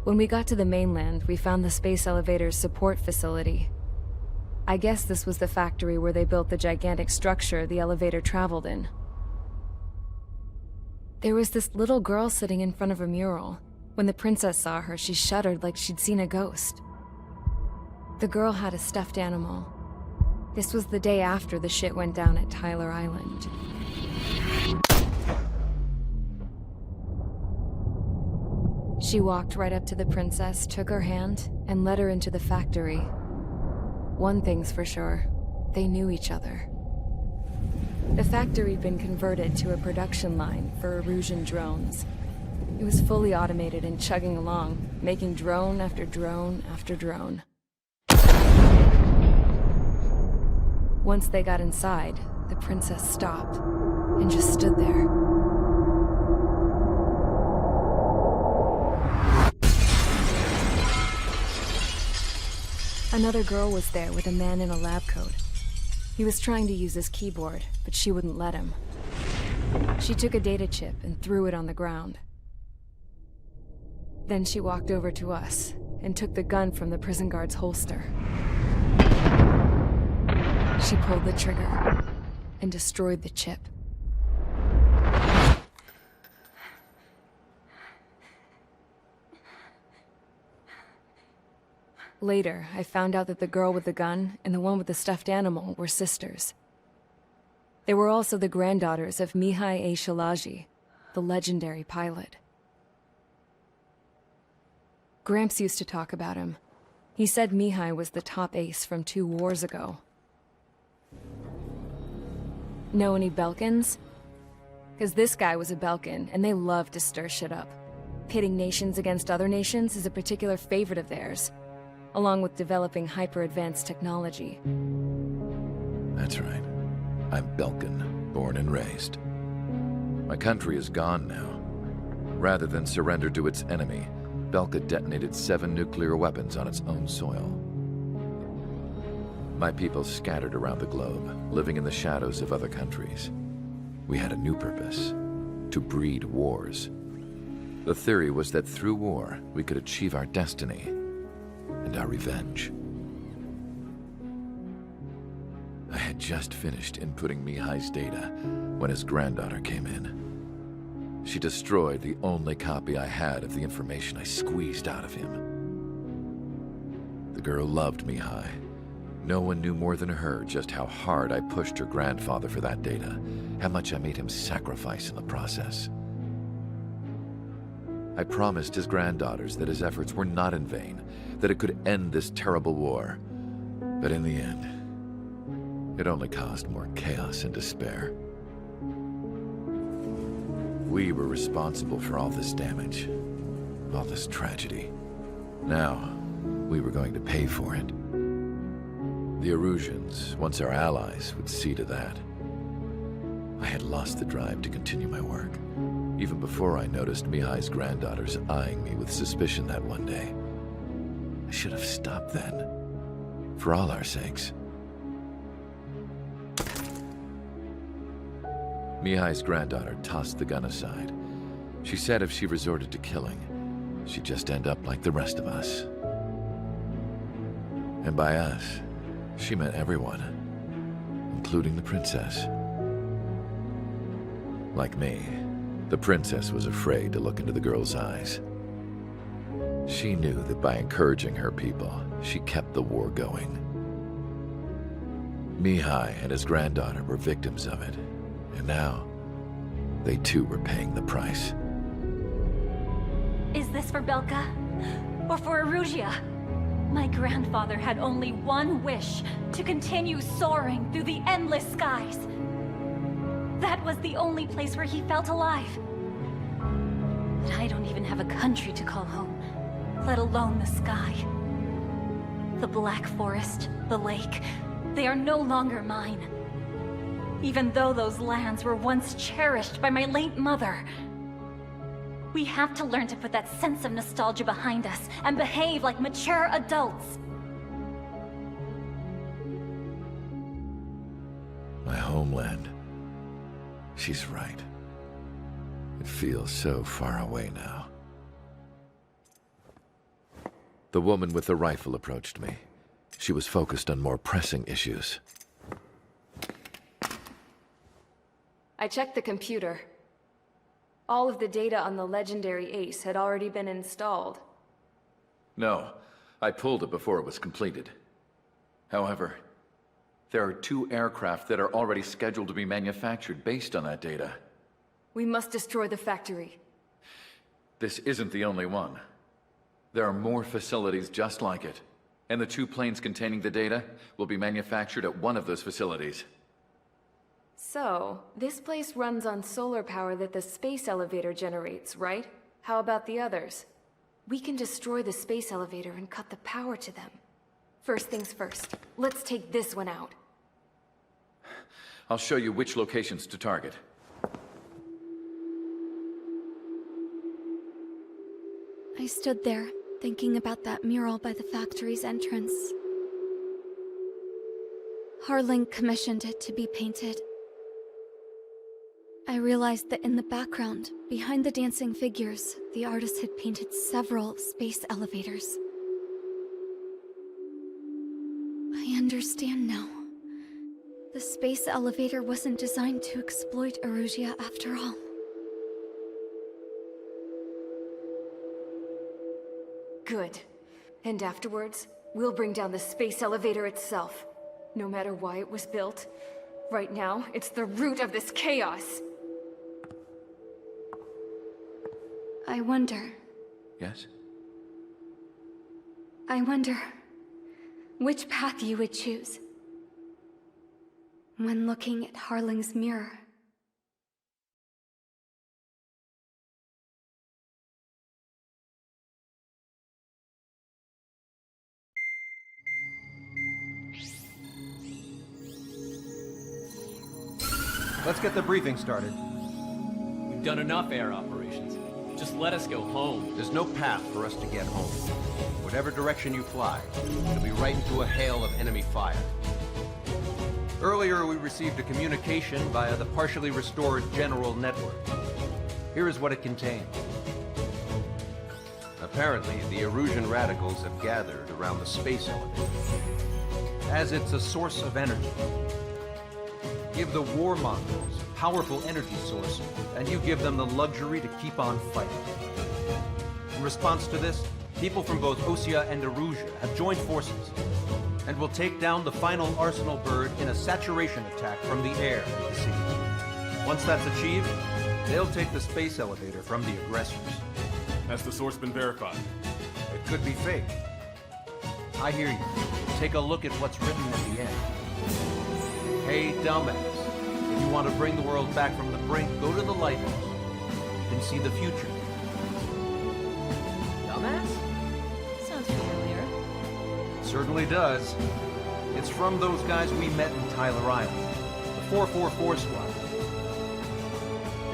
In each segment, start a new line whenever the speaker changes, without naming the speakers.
When we got to the mainland, we found the space elevator's support facility. I guess this was the factory where they built the gigantic structure the elevator traveled in. There was this little girl sitting in front of a mural. When the princess saw her, she shuddered like she'd seen a ghost. The girl had a stuffed animal. This was the day after the shit went down at Tyler Island. She walked right up to the princess, took her hand, and led her into the factory. One thing's for sure, they knew each other. The factory'd been converted to a production line for Erusian drones. It was fully automated and chugging along, making drone after drone after drone. Once they got inside, the princess stopped and just stood there. Another girl was there with a man in a lab coat. He was trying to use his keyboard, but she wouldn't let him. She took a data chip and threw it on the ground. Then she walked over to us and took the gun from the prison guard's holster. She pulled the trigger and destroyed the chip. Later, I found out that the girl with the gun and the one with the stuffed animal were sisters. They were also the granddaughters of Mihai A. Shalaji, the legendary pilot. Gramps used to talk about him. He said Mihai was the top ace from 2 wars ago. Know any Belkans? Because this guy was a Belkan, and they love to stir shit up. Pitting nations against other nations is a particular favorite of theirs, along with developing hyper-advanced technology.
That's right. I'm Belkan, born and raised. My country is gone now. Rather than surrender to its enemy, Belka detonated 7 nuclear weapons on its own soil. My people scattered around the globe, living in the shadows of other countries. We had a new purpose: to breed wars. The theory was that through war, we could achieve our destiny and our revenge. I had just finished inputting Mihai's data when his granddaughter came in. She destroyed the only copy I had of the information I squeezed out of him. The girl loved Mihai. No one knew more than her just how hard I pushed her grandfather for that data, how much I made him sacrifice in the process. I promised his granddaughters that his efforts were not in vain, that it could end this terrible war. But in the end, it only caused more chaos and despair. We were responsible for all this damage, all this tragedy. Now, we were going to pay for it. The Erusians, once our allies, would see to that. I had lost the drive to continue my work, even before I noticed Mihai's granddaughters eyeing me with suspicion that one day. I should have stopped then, for all our sakes. Mihai's granddaughter tossed the gun aside. She said if she resorted to killing, she'd just end up like the rest of us. And by us, she meant everyone, including the princess. Like me, the princess was afraid to look into the girl's eyes. She knew that by encouraging her people, she kept the war going. Mihai and his granddaughter were victims of it, and now, they too were paying the price.
Is this for Belka? Or for Erusea? My grandfather had only one wish: to continue soaring through the endless skies. That was the only place where he felt alive. But I don't even have a country to call home, let alone the sky. The Black Forest, the lake, they are no longer mine. Even though those lands were once cherished by my late mother. We have to learn to put that sense of nostalgia behind us and behave like mature adults.
My homeland. She's right. It feels so far away now. The woman with the rifle approached me. She was focused on more pressing issues.
I checked the computer. All of the data on the legendary Ace had already been installed.
No, I pulled it before it was completed. However, there are 2 aircraft that are already scheduled to be manufactured based on that data.
We must destroy the factory.
This isn't the only one. There are more facilities just like it, and the 2 planes containing the data will be manufactured at one of those facilities.
So, this place runs on solar power that the space elevator generates, right? How about the others? We can destroy the space elevator and cut the power to them. First things first, let's take this one out.
I'll show you which locations to target.
I stood there, thinking about that mural by the factory's entrance. Harling commissioned it to be painted. I realized that in the background, behind the dancing figures, the artist had painted several space elevators. I understand now. The space elevator wasn't designed to exploit Erusia after all.
Good. And afterwards, we'll bring down the space elevator itself. No matter why it was built. Right now, it's the root of this chaos.
I wonder
Yes?
which path you would choose when looking at Harling's mirror.
Let's get the briefing started.
We've done enough air operations. Just let us go home.
There's no path for us to get home. Whatever direction you fly, it'll be right into a hail of enemy fire. Earlier, we received a communication via the partially restored general network. Here is what it contained. Apparently, the Erusian radicals have gathered around the space elevator, as it's a source of energy. Give the warmongers a powerful energy source, and you give them the luxury to keep on fighting. In response to this, people from both Osea and Erusia have joined forces, and will take down the final Arsenal bird in a saturation attack from the air and the sea. Once that's achieved, they'll take the space elevator from the aggressors.
Has the source been verified?
It could be fake. I hear you. Take a look at what's written at the end. Hey, dumbass. If you want to bring the world back from the brink, go to the lighthouse. You can see the future.
Dumbass? Sounds familiar.
It certainly does. It's from those guys we met in Tyler Island. The 444 Squad.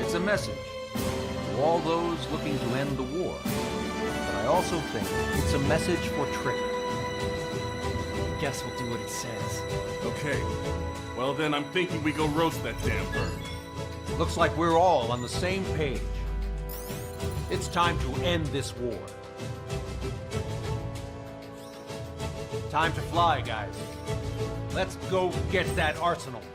It's a message to all those looking to end the war. But I also think it's a message for Trigger.
Guess we'll do what it says.
Okay. Well then, I'm thinking we go roast that damn bird.
Looks like we're all on the same page. It's time to end this war. Time to fly, guys. Let's go get that Arsenal bird.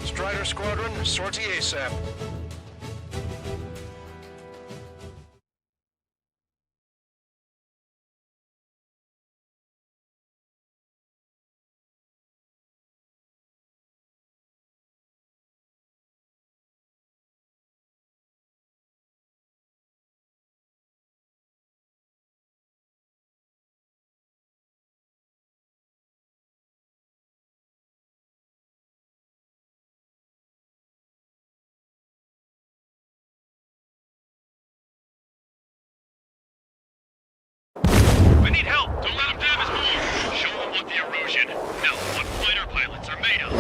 Strider Squadron, sortie ASAP. need help. Don't let him damage more. Show them what the Erusian, hell, what fighter pilots are made of.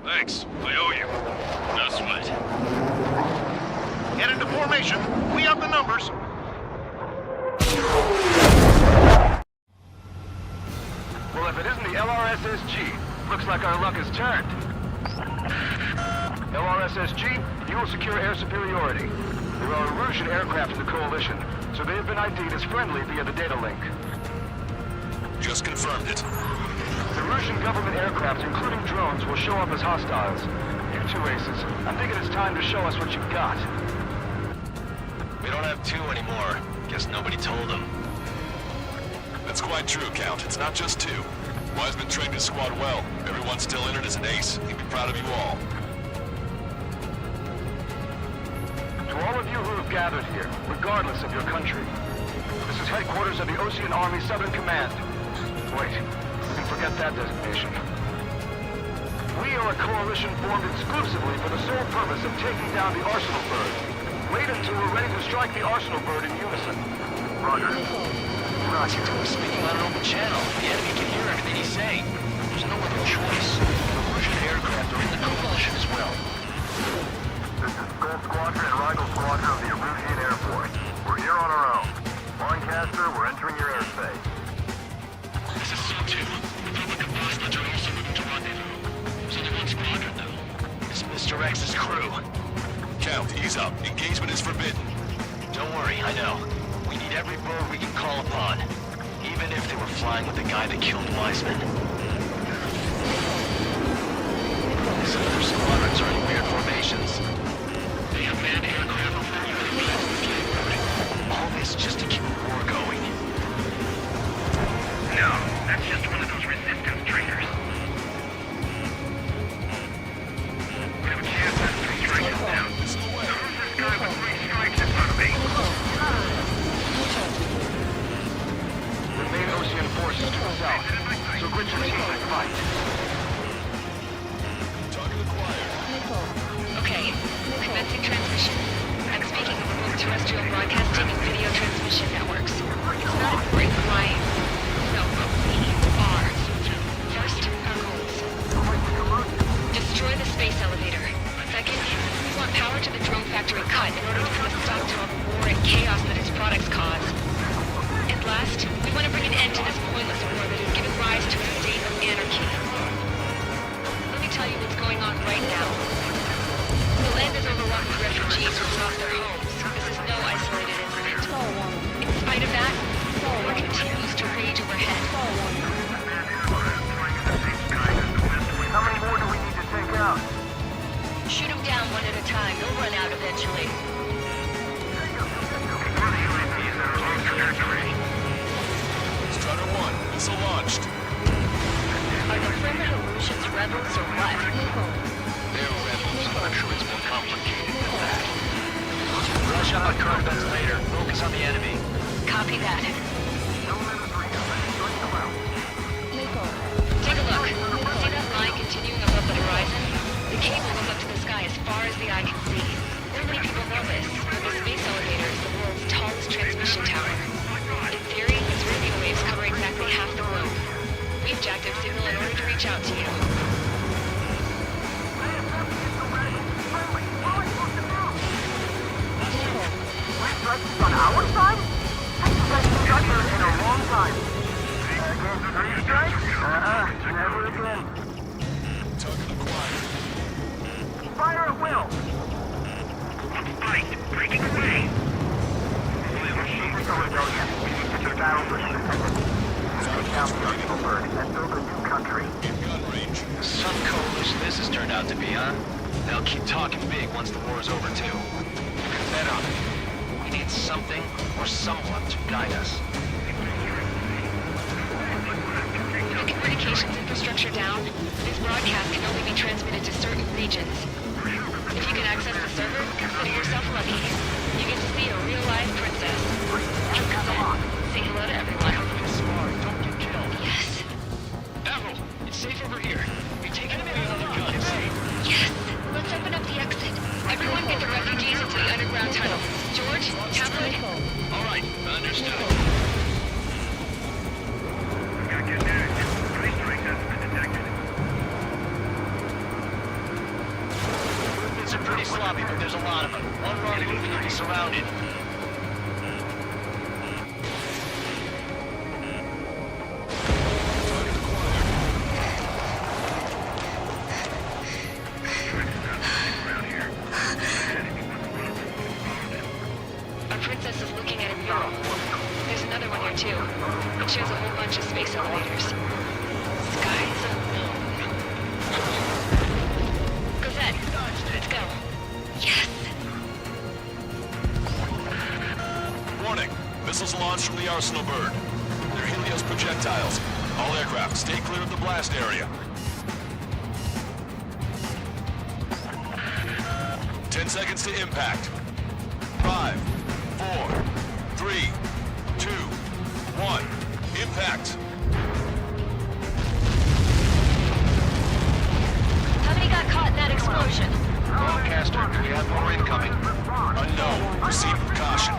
Thanks. I owe you. No sweat.
Get into formation. We have the numbers.
Well, if it isn't the LRSSG, looks like our luck has turned. LRSSG, you will secure air superiority. There are Erusian aircraft in the Coalition, so they have been ID'd as friendly via the data link.
Just confirmed it.
The Erusian government aircraft, including drones, will show up as hostiles. You two aces, I'm thinking it's time to show us what you've got.
We don't have two anymore. Guess nobody told them. That's quite true, Count. It's not just two. Wiseman trained his squad well. Everyone still in it as an ace. He'd be proud of you all.
To all of you who have gathered here, regardless of your country, this is headquarters of the Ocean Army Southern Command. Wait, you can forget that designation. We are a coalition formed exclusively for the sole purpose of taking down the Arsenal Bird. Wait until we're ready to strike the Arsenal Bird in unison.
Roger. Roger, we're speaking on an open channel. The enemy can hear everything he's saying. There's no other choice. The Erusian aircraft are in the coalition as well.
This is Skull Squadron and Rigel Squadron of the Erusian Air Force. We're here on our own. Lancaster, we're entering your airspace.
This is SO-2. Republic of Bosnich are also moving to rendezvous. There's only one squadron, though. It's Mr. X's crew. Count, ease up. Engagement is forbidden. Don't worry, I know. We need every bird we can call upon. Even if they were flying with the guy that killed Wiseman. These other squadrons are in weird formations. They have manned aircraft before you even leave the flight route. All this just to keep the war going.
No, that's just one of those resistance traitors. We have a chance at 3 strikes down. So who's this guy with 3 strikes in front of me? The main Ocean force is to the south, so grit your teeth and fight.
Okay, commencing transmission. I'm speaking over both terrestrial broadcasting and video transmission networks. It's not important why... No, we are. First, our goals. Destroy the space elevator. Second, we want power to the drone factory cut in order to put a stop to all the war and chaos that its products cause. And last, we want to bring an end to this pointless war that has given rise to a state of anarchy. Let me tell you what's going on right now. The land is overrun with refugees who've lost their homes. This is no isolated incident. In spite of that, war continues to rage overhead.
How many more do we need to take out?
Shoot them down one at a time. They'll run out eventually.
Strutter 1, missile launched.
Are the former Erusians rebels or what?
They're rebels, but I'm sure it's more complicated than that. Rush out the corvettes later. Focus on the enemy.
Copy that. Take a look. See that line continuing above the horizon? The cable goes up to the sky as far as the eye can see. Not many people know this, but the space elevator is the world's tallest transmission tower. In theory, its radio waves cover exactly half the globe. We've jacked its signal in order to reach out to you.
On our side? In a long time. 3 strikes? Never again.
Target acquired.
Fire at will. Fight, breaking away. We need to do battle for and build a new country.
In gun range.
Some coalition this has turned out to be, huh? They'll keep talking big once the war is over, too. You can bet on it. We need something or someone to guide us.
With the communications infrastructure down, this broadcast can only be transmitted to certain regions. If you can access the server, consider yourself lucky. You get to see a real-life princess. And then, say hello to everyone.
Smart, don't get killed.
Yes.
Admiral, it's safe over here. We take enemy on the gun.
Yes. Let's open up the exit. Everyone get the refugees into the underground tunnel. George,
surrounded.
Our princess is looking at a mural. There's another one here too. It shows a whole bunch of space elevators. Skies unknown. Cosette, let's go. Yes!
Warning. Missiles launched from the Arsenal bird. They're Helios projectiles. All aircraft, stay clear of the blast area. 10 seconds to impact. 5, 4, 3, 2, 1. Impact.
How many got caught in that explosion?
Broadcaster, do we have more incoming?
Unknown. Proceed with caution.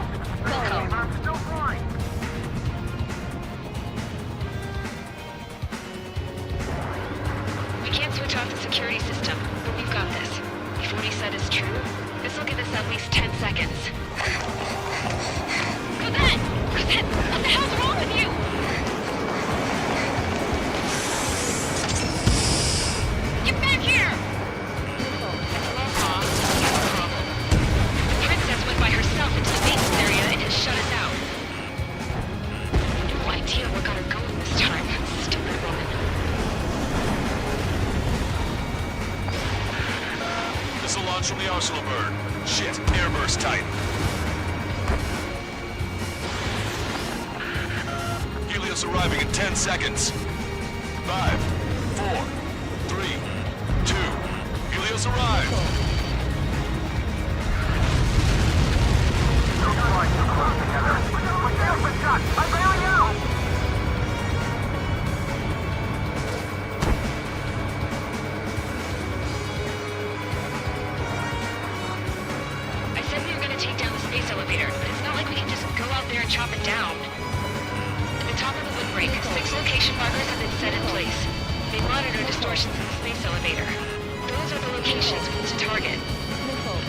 We can't switch off the security system, but we've got this. If what he said is true, this will give us at least 10 seconds. Cosette! Cosette! What the hell's wrong with you? Get back here! Aloha. No problem. The princess went by herself into the maintenance area and has shut us out. No idea what got her going this time. Stupid woman.
Missile launch from the Arsenal bird. Shit, airburst tight. Helios arriving in 10 seconds. 5, 4, 3, 2. Helios arrived.
I said we were gonna take down the space elevator, but it's not like we can just go out there and chop it down. At the top of the windbreak, 6 location markers have been set in place. They monitor distortions in the space elevator. Those are the locations we need to target.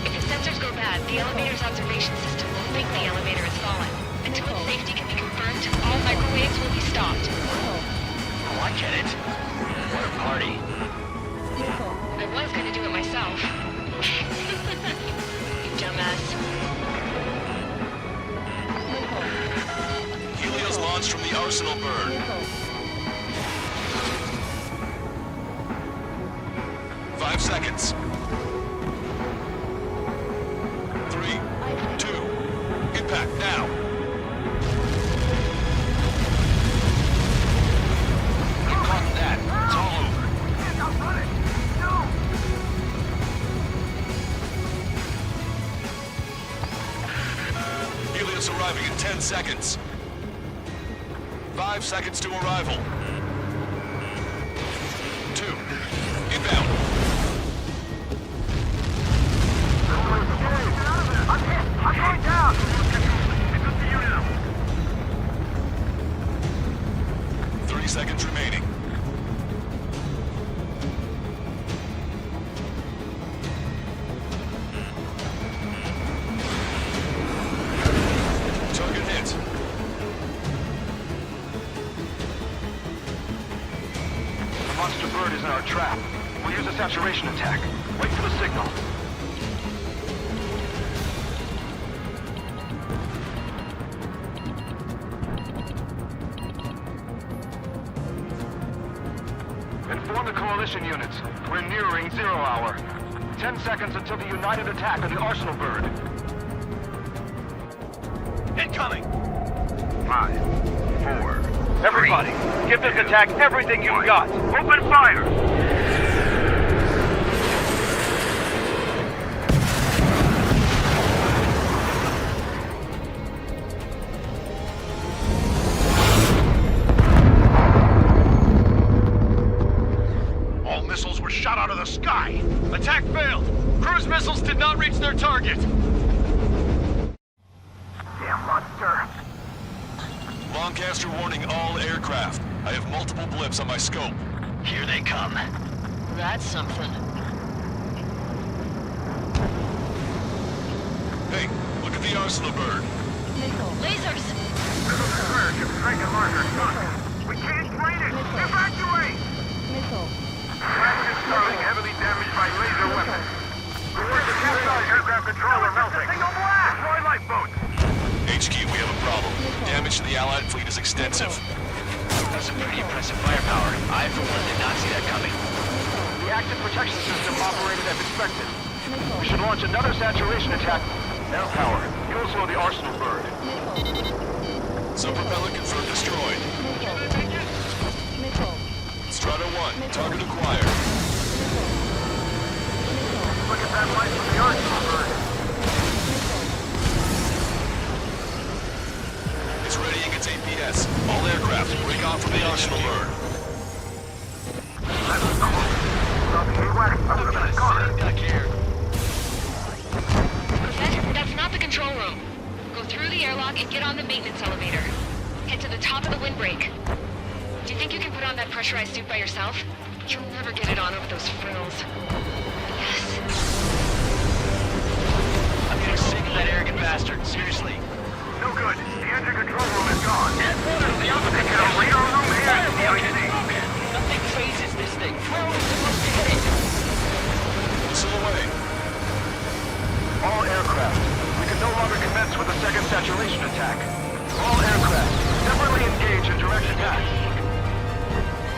If the sensors go bad, the elevator's observation system will think the elevator has fallen. Until its safety can be confirmed, all microwaves will be stopped.
Oh, I get it. What a party.
I was gonna do it myself. You dumbass.
Helios launched from the Arsenal bird. 5 seconds. 3, 2, impact now. You caught that. It's all over. Helios arriving in 10 seconds. 5 seconds to arrival. 2, inbound.
I'm going down! It's up to you now.
30 seconds remaining. Target hit.
The monster bird is in our trap. We'll use a saturation attack. Wait for the signal. Inform the coalition units. We're nearing 0 hour. 10 seconds until the united attack of the Arsenal bird.
Incoming!
5, 4. Everybody, give this attack everything you've got. Open fire!
All missiles were shot out of the sky. Attack failed. Cruise missiles did not reach their target.
Damn monster!
Lancaster warning all aircraft. I have multiple blips on my scope. Here they come.
That's something.
Hey, Look at the arsenal bird.
Lasers!
We can't fight it! Evacuate! Crash is starting, heavily damaged by laser weapons. Reports of capsized aircraft controller melting. Signal blast! Deploy lifeboats!
HQ, we have a problem. Damage to the Allied fleet is extensive.
That's some pretty impressive firepower. I, for one, did not see that coming. The active protection system operated as expected. We should launch another saturation attack. Now power. You'll slow the arsenal bird.
Sub-propeller confirmed destroyed. Strata 1, target acquired.
Look at that light from the arsenal bird.
It's readying its APS. All aircraft, break off from the arsenal bird.
Back here.
That's not the control room. Go through the airlock and get on the maintenance elevator. Head to the top of the windbreak. Do you think you can put on that pressurized suit by yourself? You'll never get it on over those frills. Yes.
I'm getting sick of that arrogant bastard. Seriously. No good. The engine control room is gone. The opposite radar room and the LEC. Nothing phases this thing. Where are we supposed to hit it?
Missile away.
All aircraft. We can no longer commence with a second saturation attack. All aircraft, separately engage in direct attack.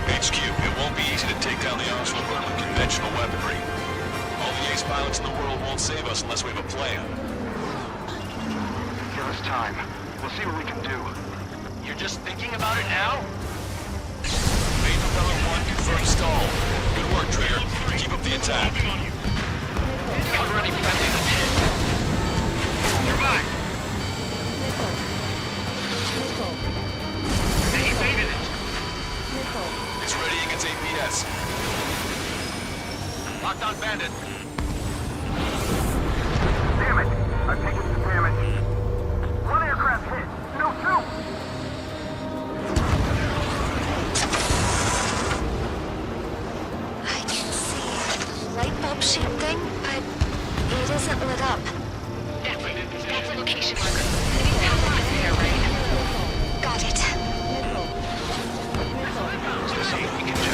HQ, it won't be easy to take down the arsenal bird with conventional weaponry. All the ace pilots in the world won't save us unless we have a plan.
Give us time. We'll see what we can do. You're just thinking about it now?
Main propeller 1 confirmed stall. Good work, Trigger. Keep up the attack.
Already planting the pin. You're back. He evaded it.
It's readying its APS.
Locked on Bandit. Damn it! I've taken some damage. One aircraft hit. No, two!
I can see a light bulb shaped thing, but it isn't lit up.
That's a location marker. Power on there, right?
Got it.
It's the same we can do.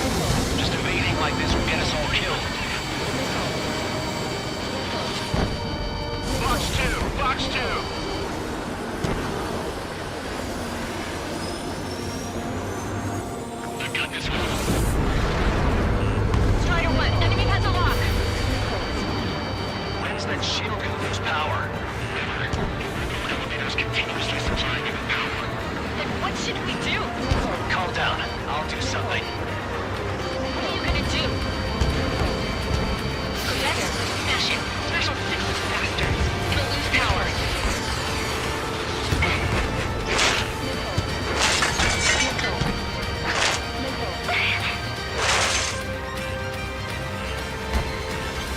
Just evading like this will get us all killed. Box 2! Box 2!
I've got this one.
Strider 1, enemy has a lock.
When's that shield gonna lose power?
Elevators continuously supplying it with power.
Then what should we do?
Calm down. I'll do something.
What are you gonna do?
Better. Smash it. Smash all 6 of these bastards. It'll lose power.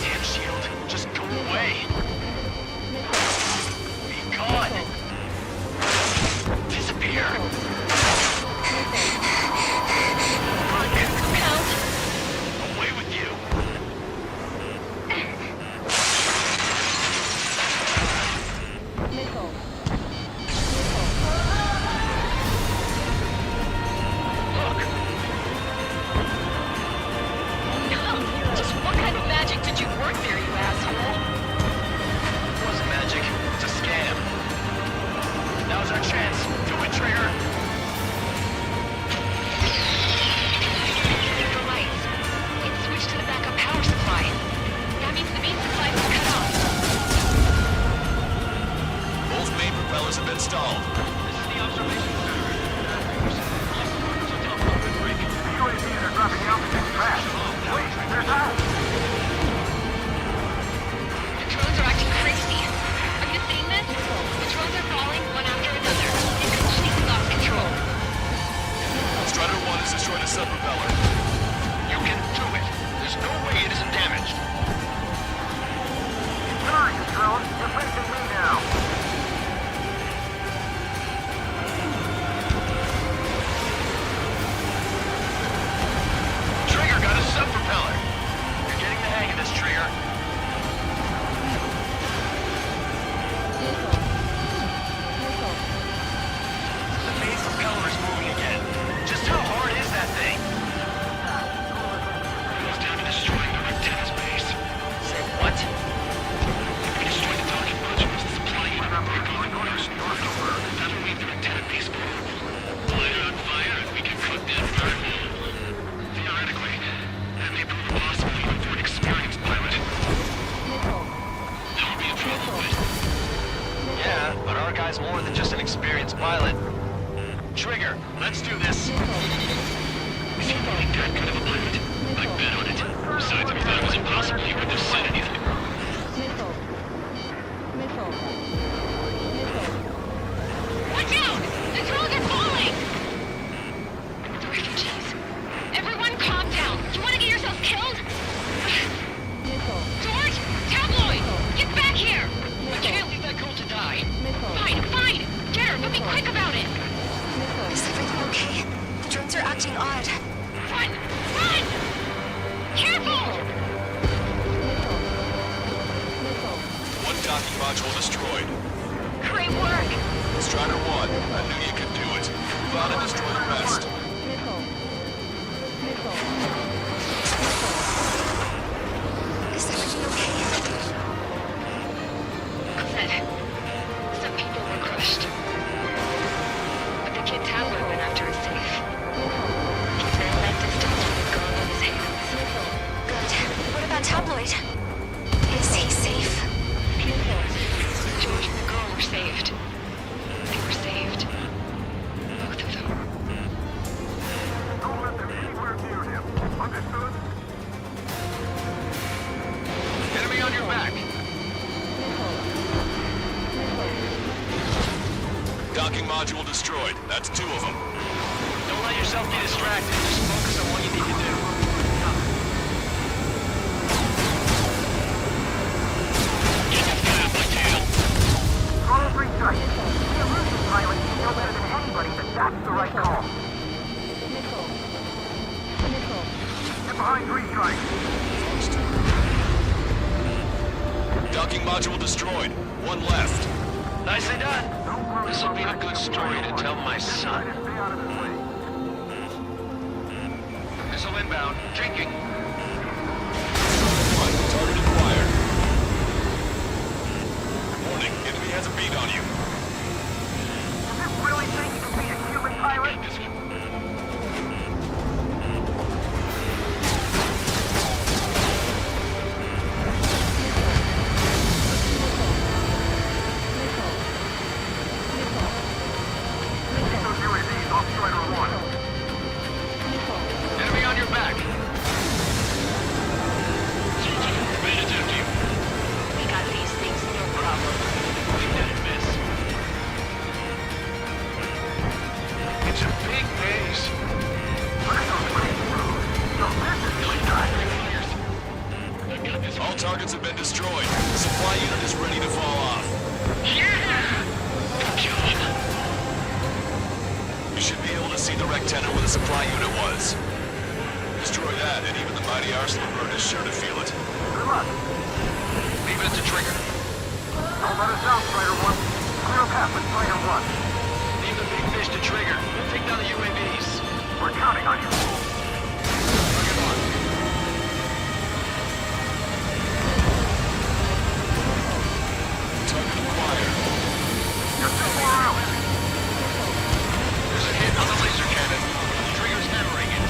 Damn shield. Just go away. Be gone. Disappear.
Propelled.
Away with you. Look.
Just what kind of magic did you work there, you asshole?
It wasn't magic. It's a scam. Now's our chance. Do it, Trigger.
The lights. It's switched to the backup power supply. That means the main supply was cut off.
Both main propellers have been stalled.
This is the observation center. UAVs are dropping altitude fast. Wait, there's out.
The drones are acting crazy. Are you seeing this? The drones are falling one after another. They completely lost control.
Strider 1 has destroyed a sub-propeller.
You can do it. There's no way it isn't damaged. Where are you, drone? You're facing me now. Trigger got a sub-propeller. You're getting the hang of this, Trigger.
this? Is he really that good of a pilot? I bet on it. Besides, if he thought it was impossible, he wouldn't have said anything.
Watch out! The drones are falling! The refugees. Everyone calm down. You want to get yourself killed? George! Tabloid! Get back here! I can't leave that girl to die. Fine, fine! Get her, but be quick about it!
Is everything okay? The drones are acting odd.
Run! Run! Careful!
One docking module destroyed.
Great work!
Strider 1, I knew you could do it. Move out and destroy the rest.
Is everything okay?
Good. Some people were crushed. But the kid Tabloid went after is safe. He's been at that distance with a gun in his hands.
Good. What about Tabloid? Is he safe?
George and the girl were saved. They were saved. Both of them.
Don't let them anywhere near him. Understood?
Enemy on your back.
Docking module destroyed. That's 2 of them.
Don't let yourself get distracted. Just focus on what you need to do.
Get this guy off my tail.
Throttle 3 strike. The illusion pilot know better than anybody that that's the right call. Get behind 3 strike.
Docking module destroyed. 1 left.
Nicely done.
This will be a good story to tell my son.
Stay out of his way.
Missile inbound. Drinking. Target acquired. Warning, enemy has a beat on you.
Does this really think you can beat a human pilot? Those UAVs off Strider 1.
Enemy on your back.
Right attempt you.
We got these things, no problem.
We didn't miss.
It's a big base.
All targets have been destroyed. The supply unit is ready to fall off. Good job. You should be able to see the rectangle where the supply unit was. Destroy that, and even the mighty Arsenal bird is sure to feel it.
Good luck.
Leave it to Trigger.
Don't let us down, Strider 1. Clear a path with Strider 1.
Leave the big fish to Trigger. We'll take down the UAVs.
We're counting on you.
Target acquired.
You're too far out.
There's a hit on the laser cannon. Trigger's hammering it.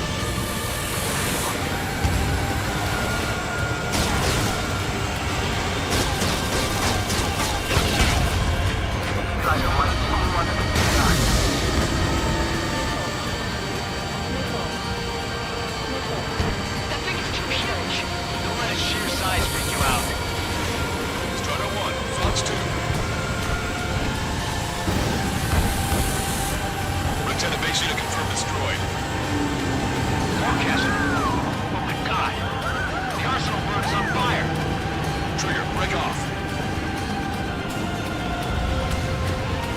Strider 1, pull on to the side.
That thing is too huge.
Don't let its sheer size freak you out. Strider 1, Fox 2. Lieutenant base unit confirmed destroyed.
Forecast. Oh my god. The Arsenal bird is on fire.
Trigger, break off.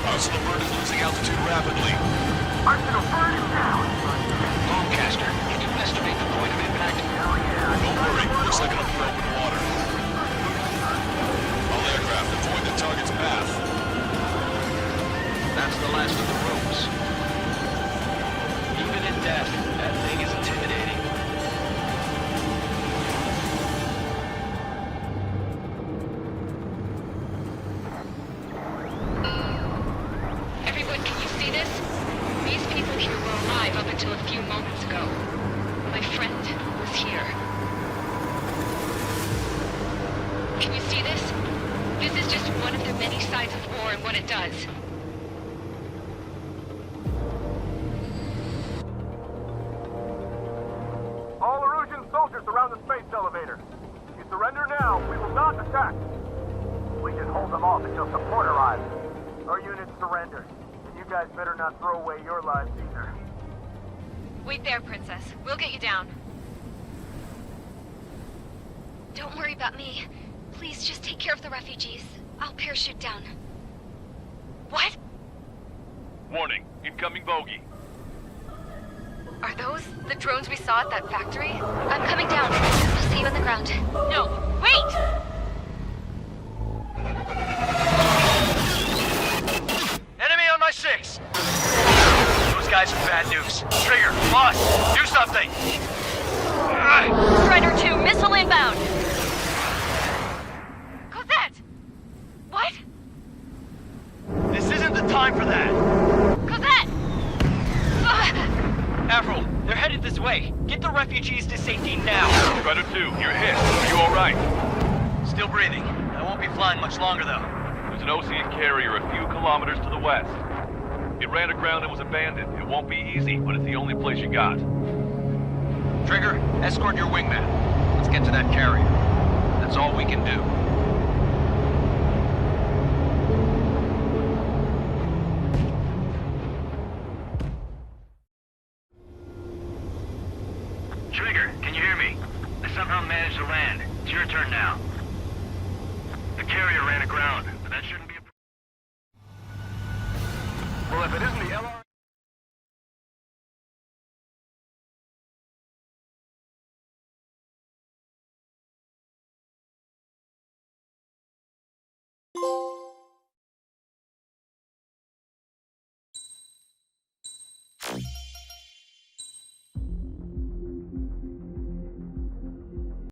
Arsenal bird is losing altitude rapidly.
Arsenal bird is down.
Longcaster, can you estimate the point of impact?
Hell yeah.
Don't worry, looks like it'll be open water. All aircraft, avoid the target's path.
That's the last of the ropes.
Even in death, that thing is intimidating.
Everyone, can you see this? These people here were alive up until a few moments ago. My friend was here. Can you see this? This is just one of the many sides of war and what it does.
Tigers surround the space elevator. If you surrender now, we will not attack. We can hold them off until support arrives. Our units surrendered, and you guys better not throw away your lives either.
Wait there, Princess. We'll get you down.
Don't worry about me. Please just take care of the refugees. I'll parachute down.
What?
Warning, incoming bogey.
Are those the drones we saw at that factory?
I'm coming down. I'll see you on the ground.
No, wait!
Enemy on my 6! Those guys are bad news. Trigger, boss, do something!
Strider 2, missile inbound! Cosette! What?
This isn't the time for that!
Cosette!
Avril, they're headed this way. Get the refugees to safety now.
Strider 2, you're hit. Are you alright?
Still breathing. I won't be flying much longer, though.
There's an Osean carrier a few kilometers to the west. It ran aground and was abandoned. It won't be easy, but it's the only place you got.
Trigger, escort your wingman. Let's get to that carrier. That's all we can do.
Trigger, can you hear me? I somehow managed to land. It's your turn now. The carrier ran aground, but that shouldn't be